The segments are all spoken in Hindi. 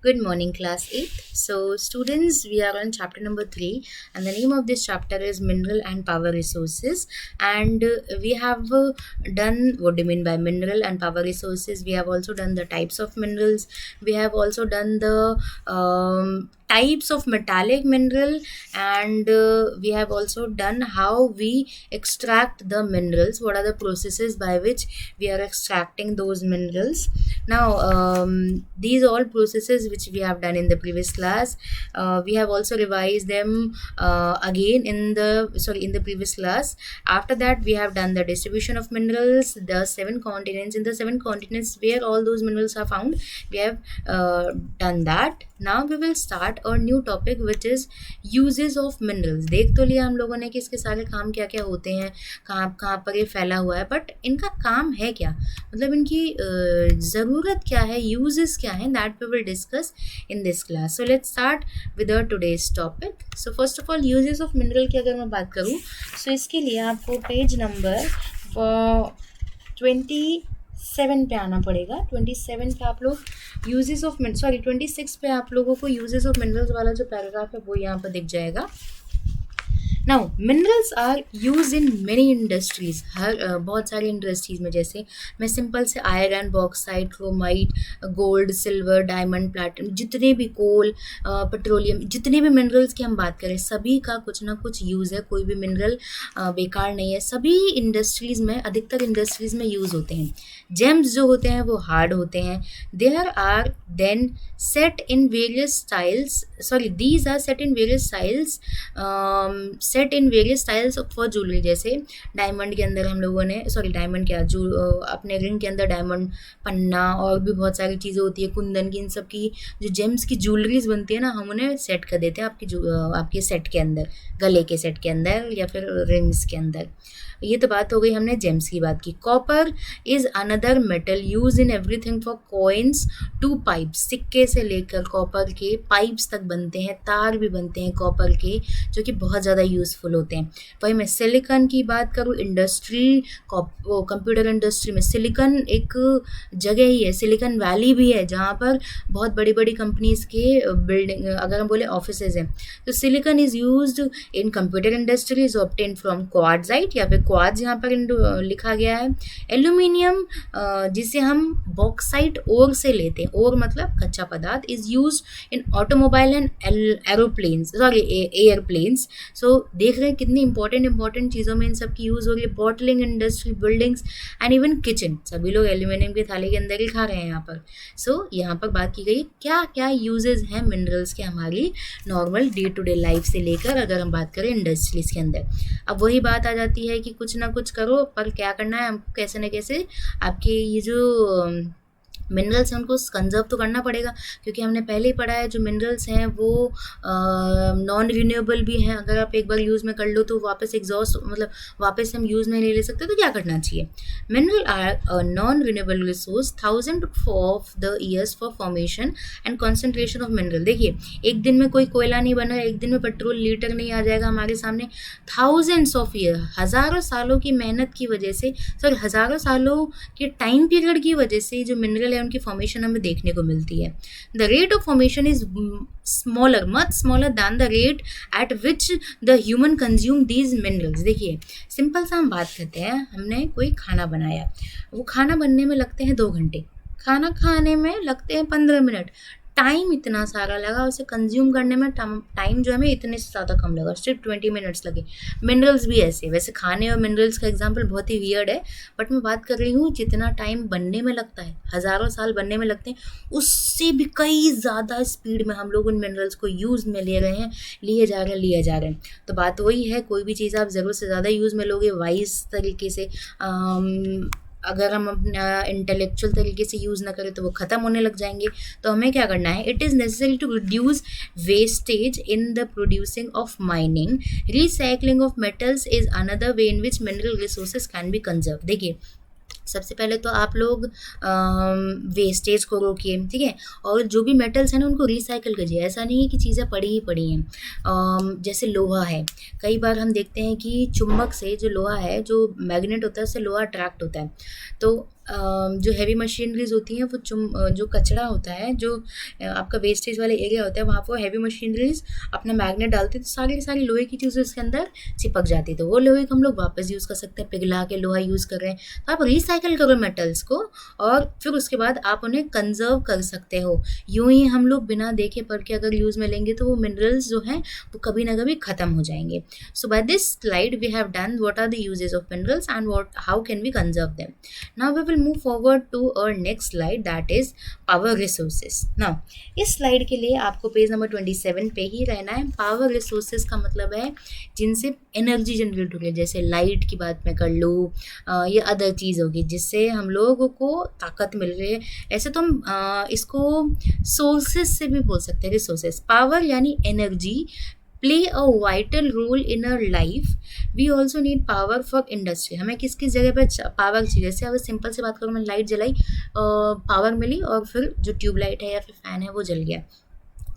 Good morning, class 8th. So, students, we are on chapter number 3, and the name of this chapter is Mineral and Power Resources. And we have done what do you mean by mineral and power resources. We have also done the types of minerals, we have also done the types of metallic mineral, and we have also done how we extract the minerals, what are the processes by which we are extracting those minerals. Now, these all processes which we have done in the previous class, we have also revised them again in the previous class. After that, we have done the distribution of minerals, the seven continents. In the seven continents where all those minerals are found, we have done that. Now we will start a new topic which is uses of minerals. देख तो लिया हम लोगों ने कि इसके सारे काम क्या क्या होते हैं, कहाँ कहाँ पर ये फैला हुआ है, बट इनका काम है क्या, मतलब इनकी ज़रूरत क्या है, यूजेस क्या हैं, that we will discuss in this class. So let's start with our today's topic. So first of all uses of mineral की अगर मैं बात करूँ, सो इसके लिए आपको पेज नंबर 27 पे आना पड़ेगा. 27 पे आप लोग यूजेस ऑफ 26 पे आप लोगों को यूजेस ऑफ मिनरल्स वाला जो पैराग्राफ है वो यहाँ पर दिख जाएगा. Now minerals are use in many industries. बहुत सारी इंडस्ट्रीज़ में, जैसे मैं सिंपल से iron, bauxite, chromite, gold, silver, diamond, platinum, जितने भी कोल, पेट्रोलियम, जितने भी मिनरल्स की हम बात करें, सभी का कुछ ना कुछ यूज़ है. कोई भी मिनरल बेकार नहीं है. सभी इंडस्ट्रीज़ में, अधिकतर इंडस्ट्रीज़ में यूज़ होते हैं. जेम्स जो होते हैं वो हार्ड होते हैं. There are then set in various styles, these are set in various styles, for jewellery. जैसे डायमंड के अंदर हम लोगों ने, डायमंड क्या, जो अपने रिंग के अंदर डायमंड, पन्ना, और भी बहुत सारी चीज़ें होती है, कुंदन की, इन सब की जो जेम्स की ज्वेलरीज बनती है ना, हम उन्हें सेट कर देते हैं आपके सेट के अंदर, गले के सेट के अंदर या फिर रिंग्स के अंदर. ये तो बात हो गई, हमने जेम्स की बात की. Copper is another metal use in everything from coins to pipes. सिक्के से लेकर कॉपर के पाइप्स तक बनते हैं, तार भी बनते हैं कॉपर के, जो कि बहुत ज़्यादा यूज़फुल होते हैं. वही मैं सिलिकॉन की बात करूँ, इंडस्ट्री, कंप्यूटर इंडस्ट्री में सिलिकॉन एक जगह ही है, सिलिकॉन वैली भी है, जहाँ पर बहुत बड़ी बड़ी कंपनीज़ के बिल्डिंग, अगर हम बोले ऑफिसेज हैं, तो silicon is used in computer industries, obtain from quartzite, या फिर क्वार्ट्ज यहाँ पर लिखा गया है. एल्यूमिनियम, जिसे हम बॉक्साइट ओर से लेते हैं, ओर मतलब कच्चा पदार्थ, is use in automobile and aeroplanes, airplanes. So देख रहे हैं कितनी इंपॉर्टेंट चीज़ों में इन सब की यूज़ हो रही है. Bottling industry, buildings and even kitchen, सभी लोग एल्यूमिनियम की थाली के अंदर ही खा रहे हैं यहाँ पर. सो यहाँ पर बात की गई क्या क्या यूजेस हैं मिनरल्स के हमारी normal day to day life से लेकर, अगर हम बात करें इंडस्ट्रीज़ के अंदर. अब वही बात आ जाती है कि कुछ ना कुछ करो, पर क्या करना है हमको, कैसे न कैसे आपके ये जो मिनरल्स हैं उनको कंजर्व तो करना पड़ेगा, क्योंकि हमने पहले ही पढ़ा है जो मिनरल्स हैं वो नॉन रिन्यूएबल भी हैं. अगर आप एक बार यूज़ में कर लो तो वापस एग्जॉस्ट, मतलब वापस हम यूज़ में नहीं ले सकते, तो क्या करना चाहिए. Mineral are non renewable resource, thousand of the years for formation and concentration of mineral. देखिए, एक दिन में कोई कोयला नहीं बना, एक दिन में पेट्रोल लीटर नहीं आ जाएगा हमारे सामने. थाउजेंड्स ऑफ ईयर, हज़ारों सालों की मेहनत की वजह से, हज़ारों सालों के टाइम पीरियड की वजह से जो मिनरल है उनकी फॉर्मेशन हमें देखने को मिलती है. The rate of formation is smaller, much smaller than the rate at which the human consume these minerals. देखिए, सिंपल सा हम बात करते हैं, हमने कोई खाना बनाया, वो खाना बनने में लगते हैं 2 घंटे, खाना खाने में लगते हैं 15 मिनट, टाइम इतना सारा लगा, उसे कंज्यूम करने में टाइम जो है हमें इतने से ज़्यादा कम लगा, सिर्फ 20 मिनट्स लगे. मिनरल्स भी ऐसे, वैसे खाने और मिनरल्स का एग्जांपल बहुत ही वियर्ड है, बट मैं बात कर रही हूँ जितना टाइम बनने में लगता है, हज़ारों साल बनने में लगते हैं, उससे भी कई ज़्यादा स्पीड में हम लोग उन मिनरल्स को यूज़ में ले रहे हैं, लिए जा रहे हैं. तो बात वही है, कोई भी चीज़ आप ज़रूरत से ज़्यादा यूज़ में लोगे, वाइज तरीके से, अगर हम अपना इंटेलेक्चुअल तरीके से यूज़ ना करें तो वो ख़त्म होने लग जाएंगे. तो हमें क्या करना है, it is necessary to reduce wastage in the producing of mining. Recycling of metals is another way in which mineral resources can be conserve. देखिए, सबसे पहले तो आप लोग वेस्टेज को रोकिए, ठीक है, और जो भी मेटल्स हैं ना उनको रिसाइकिल कीजिए. ऐसा नहीं है कि चीज़ें पड़ी ही पड़ी हैं. जैसे लोहा है, कई बार हम देखते हैं कि चुंबक से, जो लोहा है, जो मैग्नेट होता है उससे लोहा अट्रैक्ट होता है, तो जो हेवी मशीनरीज होती हैं वो जो कचरा होता है, जो आपका वेस्टेज वाला एरिया होता है, वहाँ पर हेवी मशीनरीज अपना मैग्नेट डालते हैं तो सारी की सारी लोहे की चीज़ें उसके अंदर चिपक जाती है। तो वो लोहे को हम लोग वापस यूज़ कर सकते हैं, पिघला के लोहा यूज़ कर रहे हैं। तो आप रिसाइकिल करो मेटल्स को और फिर उसके बाद आप उन्हें कंजर्व कर सकते हो। यूँ ही हम लोग बिना देखे पढ़ के अगर यूज़ में लेंगे तो वो मिनरल्स जो हैं वो कभी ना कभी ख़त्म हो जाएंगे। So by this slide we have done what are the uses of minerals and what how can we conserve them. Now we will move forward to our next slide, that is power resources. Now इस स्लाइड के लिए आपको पेज नंबर 27 पे ही रहना है। पावर रिसोर्सेज का मतलब है जिनसे एनर्जी जनरेट हो रही है, जैसे लाइट की बात मैं कर लूँ या अदर चीज़ होगी जिससे हम लोगों को ताकत मिल रही है। ऐसे तो हम इसको सोर्सेज से भी बोल सकते हैं। रिसोर्सेज, पावर यानी energy play a vital role in our life. We also need power for industry. हमें किस किस जगह पर पावर चाहिए। जैसे अगर सिंपल से बात करूँ, मैं लाइट जलाई, पावर मिली और फिर जो ट्यूबलाइट है या फिर फैन है वो जल गया।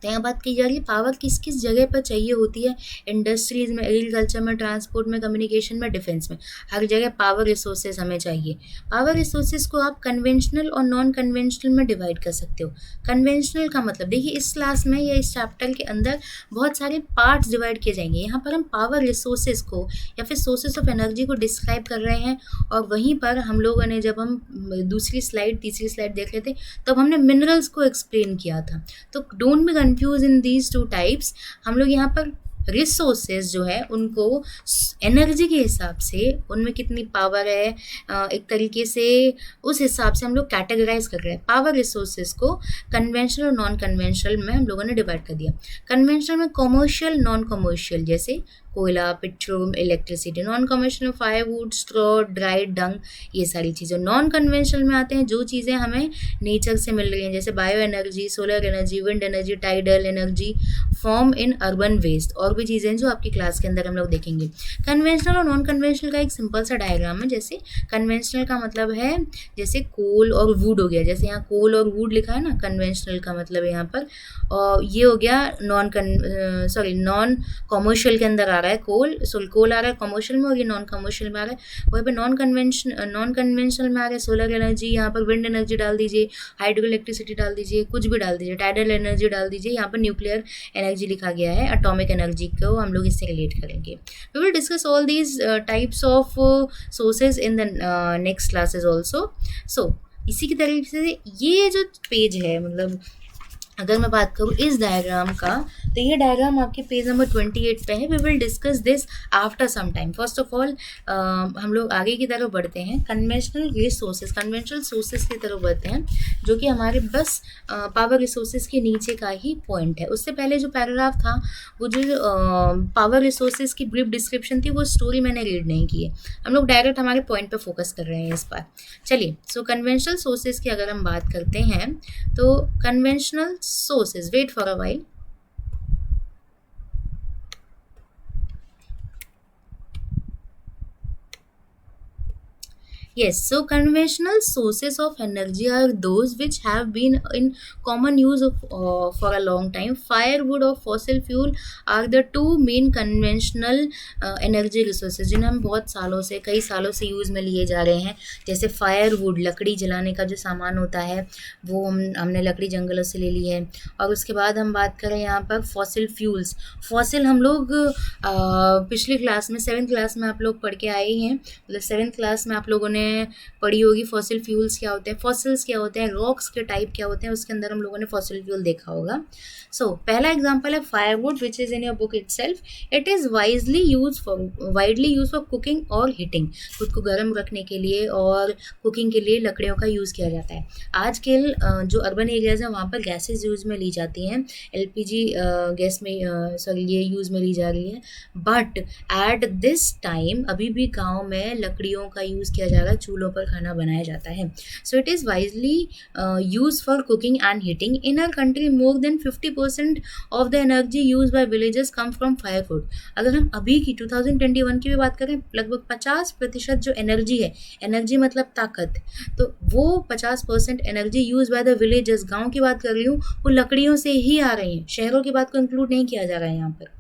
तो यहाँ बात की जा रही है पावर किस किस जगह पर चाहिए होती है। इंडस्ट्रीज़ में, एग्रीकल्चर में, ट्रांसपोर्ट में, कम्युनिकेशन में, डिफेंस में, हर जगह पावर रिसोर्सेज हमें चाहिए। पावर रिसोर्सेज को आप कन्वेंशनल और नॉन कन्वेंशनल में डिवाइड कर सकते हो। कन्वेंशनल का मतलब देखिए इस क्लास में या इस चैप्टर के अंदर बहुत सारे पार्ट्स डिवाइड किए जाएंगे। यहाँ पर हम पावर रिसोर्सेज को या फिर सोर्सेज ऑफ एनर्जी को डिस्क्राइब कर रहे हैं और वहीं पर हम लोगों ने जब हम दूसरी स्लाइड तीसरी स्लाइड देख रहे थे तब हमने मिनरल्स को एक्सप्लेन किया था। तो don't be confuse in these two types. हम लोग यहाँ पर रिसोर्सेज जो है उनको एनर्जी के हिसाब से, उनमें कितनी पावर है एक तरीके से उस हिसाब से हम लोग कैटेगराइज कर रहे हैं। पावर रिसोर्सेज को कन्वेंशनल और नॉन कन्वेंशनल में हम लोगों ने डिवाइड कर दिया। कन्वेंशनल में कॉमर्शियल, नॉन कॉमर्शियल, जैसे कोयला, पेट्रोल, इलेक्ट्रिसिटी। नॉन कन्वेंशनल में फायरवुड, स्ट्रॉ, ड्राइड डंग, ये सारी चीज़ें। नॉन कन्वेंशनल में आते हैं जो चीज़ें हमें नेचर से मिल रही हैं, जैसे bio energy, solar energy, wind energy, tidal energy, form in urban waste, और भी चीज़ें जो आपकी क्लास के अंदर हम लोग देखेंगे। कन्वेंशनल और नॉन कन्वेंशनल का एक सिंपल सा डायग्राम है। जैसे कन्वेंशनल का मतलब है जैसे कोल और वुड हो गया, जैसे यहाँ कोल और वुड लिखा है ना, कन्वेंशनल का मतलब है यहाँ पर, और ये हो गया नॉन कॉमर्शियल के अंदर आ रहा है कोल। कोल आ रहा है कॉमर्शियल में और ये नॉन कॉमर्शियल में आ रहा है। वहीं पे नॉन कन्वेंशनल में आ रहा है सोलर एनर्जी, यहाँ पर विंड एनर्जी डाल दीजिए, हाइड्रो इलेक्ट्रिसिटी डाल दीजिए, कुछ भी डाल दीजिए, टाइडल एनर्जी डाल दीजिए। यहाँ पर न्यूक्लियर एनर्जी लिखा गया है, एटॉमिक एनर्जी को हम लोग इससे रिलेट करेंगे। We will discuss all these types of sources in the next classes also. So इसी की तरीके से ये जो पेज है, मतलब अगर मैं बात करूँ इस डायग्राम का, तो ये डायग्राम आपके पेज नंबर 28 पे है। We will discuss this after some time. First of all हम लोग आगे की तरफ बढ़ते हैं, कन्वेंशनल रिसोर्सेज, कन्वेंशनल सोर्सेज की तरफ बढ़ते हैं, जो कि हमारे बस पावर रिसोर्सेज के नीचे का ही पॉइंट है। उससे पहले जो पैराग्राफ था वो जो पावर रिसोर्सेज की ब्रीफ डिस्क्रिप्शन थी वो स्टोरी मैंने रीड नहीं की है। हम लोग डायरेक्ट हमारे पॉइंट पे फोकस कर रहे हैं इस बार। चलिए, सो कन्वेंशनल सोर्सेज की अगर हम बात करते हैं तो conventional sources, wait for a while. Yes, so conventional sources of energy are those which have been in common use for a long time. Firewood or fossil fuel are the two main conventional energy resources जिन्हें हम बहुत सालों से, कई सालों से यूज़ में लिए जा रहे हैं। जैसे फायरवुड, लकड़ी जलाने का जो सामान होता है वो हमने लकड़ी जंगलों से ले ली है। और उसके बाद हम बात करें यहाँ पर फॉसिल फ्यूल्स। फॉसिल हम लोग पिछली क्लास में 7th क्लास में आप लोग पढ़ के आए हैं, मतलब 7th क्लास में आप लोगों ने पढ़ी होगी फॉसिल फ्यूल्स क्या होते हैं, फॉसिल्स क्या होते हैं, रॉक्स के टाइप क्या होते हैं, उसके अंदर हम लोगों ने फॉसिल फ्यूल देखा होगा। सो पहला एग्जांपल है firewood which is in your book itself. It is widely use for cooking और हीटिंग। खुद को गर्म रखने के लिए और कुकिंग के लिए लकड़ियों का यूज़ किया जाता है। आजकल जो अर्बन एरियाज़ हैं वहाँ पर गैसेज यूज़ में ली जाती हैं, LPG गैस में ये यूज़ में ली जा रही है। बट एट दिस टाइम अभी भी गाँव में लकड़ियों का यूज़ किया जा रहा है, चूल्हों पर खाना बनाया जाता है। So it is wisely use for cooking and heating. In our country more than 50% of the energy use by villagers come from firewood. अगर हम अभी की 2021 की भी बात करें, लगभग 50% जो एनर्जी है, एनर्जी मतलब ताकत, तो वो 50% energy use by the villagers, गाँव की बात कर रही हूँ, वो लकड़ियों से ही आ रही हैं। शहरों की बात को इंक्लूड नहीं किया जा रहा है यहाँ पर।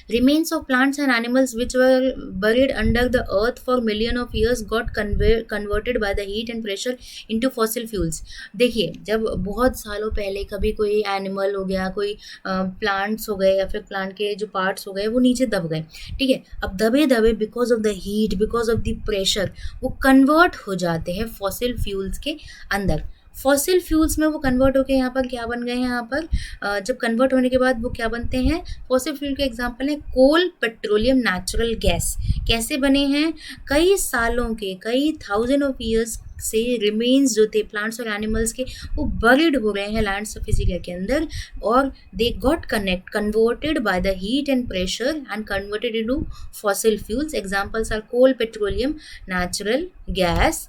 Remains of plants and animals which were buried under the earth for million of years got converted by the heat and pressure into fossil fuels. देखिए, जब बहुत सालों पहले कभी कोई एनिमल हो गया, कोई प्लांट्स हो गए या फिर प्लांट के जो पार्ट्स हो गए वो नीचे दब गए, ठीक है। अब दबे दबे because of the heat, because of the pressure, वो कन्वर्ट हो जाते हैं फॉसिल फ्यूल्स के अंदर। फॉसिल फ्यूल्स में वो कन्वर्ट होके यहाँ पर क्या बन गए हैं, यहाँ पर जब कन्वर्ट होने के बाद वो क्या बनते हैं, फॉसिल फ्यूल के एग्जांपल है कोल, पेट्रोलियम, नेचुरल गैस। कैसे बने हैं, कई सालों के, कई थाउजेंड ऑफ ईयर्स से रिमेन्स जो थे प्लांट्स और एनिमल्स के वो बरिड हो रहे हैं लैंड सरफेस एरिया के अंदर, और they got converted by the heat and pressure and converted into fossil fuels. Examples are coal, petroleum, natural gas.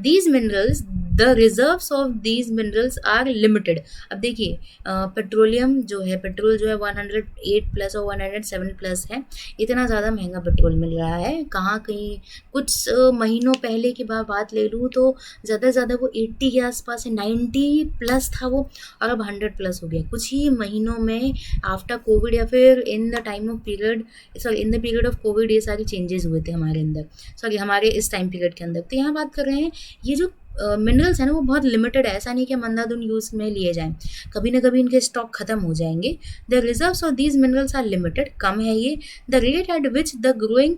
these minerals, the reserves of these minerals are limited। अब देखिए पेट्रोलियम जो है, पेट्रोल जो है 108 प्लस और 107 प्लस है, इतना ज़्यादा महंगा पेट्रोल मिल रहा है। कहाँ कहीं कुछ महीनों पहले की बात ले लूँ तो ज़्यादा से ज़्यादा वो 80 के आसपास है, 90 प्लस था वो, और अब 100 प्लस हो गया कुछ ही महीनों में आफ्टर कोविड, या फिर in the time of period, sorry in the period of Covid ये सारी चेंजेस हुए थे हमारे अंदर, सॉरी हमारे इस टाइम पीरियड के अंदर। तो यहाँ बात कर रहे हैं ये जो मिनरल्स है ना वो बहुत लिमिटेड है, ऐसा नहीं कि हम अंधाधुंध यूज़ में लिए जाएं, कभी ना कभी इनके स्टॉक खत्म हो जाएंगे। The reserves of these minerals are limited, कम है ये। The rate at which the growing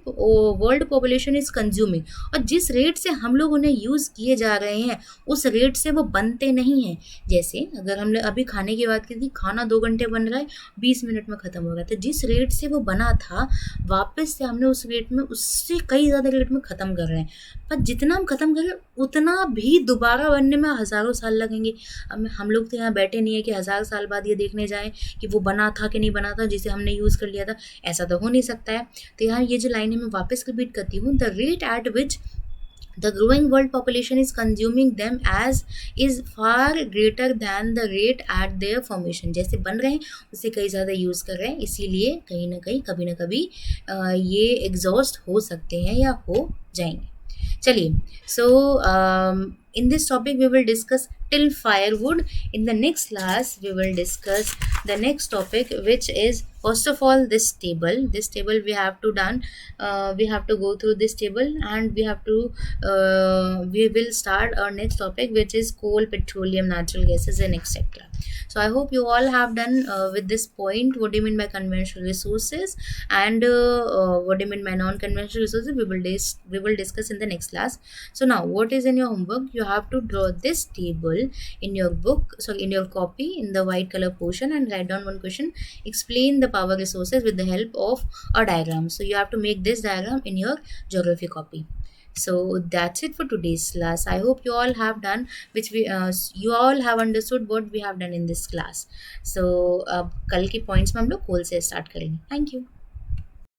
world population is consuming, और जिस रेट से हम लोग उन्हें यूज़ किए जा रहे हैं उस रेट से वो बनते नहीं हैं। जैसे अगर हमने अभी खाने की बात की थी, खाना 2 घंटे बन रहा है, 20 मिनट में ख़त्म हो गया, तो जिस रेट से वो बना था वापस से हमने उस रेट में, उससे कई ज़्यादा रेट में ख़त्म कर रहे हैं, पर जितना हम ख़त्म करें उतना भी दोबारा बनने में हज़ारों साल लगेंगे। अब हम लोग तो यहाँ बैठे नहीं है कि 1000 साल बाद ये देखने जाएं कि वो बना था कि नहीं बना था जिसे हमने यूज़ कर लिया था, ऐसा तो हो नहीं सकता है। तो यहाँ ये जो लाइन है मैं वापस रिपीट करती हूँ, the rate at which the growing world population is consuming them as is far greater than the rate at their formation। जैसे बन रहे हैं उससे कई ज़्यादा यूज़ कर रहे हैं, इसीलिए कहीं ना कहीं कभी ना कभी ये एग्जॉस्ट हो सकते हैं या हो जाएंगे। चलिए, सो in this topic we will discuss till firewood। in the next class we will discuss the next topic, which is first of all this table we have to done, we have to go through this table, and we have to we will start our next topic, which is coal, petroleum, natural gases, and etc. So I hope you all have done with this point what do you mean by conventional resources, and what do you mean by non-conventional resources, we will discuss in the next class. So now what is in your homework, you have to draw this table in your book, so in your copy in the white color portion, and write down one question, explain the power resources with the help of a diagram. So you have to make this diagram in your geography copy. So that's it for today's class. I hope you all have done, which we you all have understood what we have done in this class. So कल के points में हम लोग coal से start करेंगे. Thank you.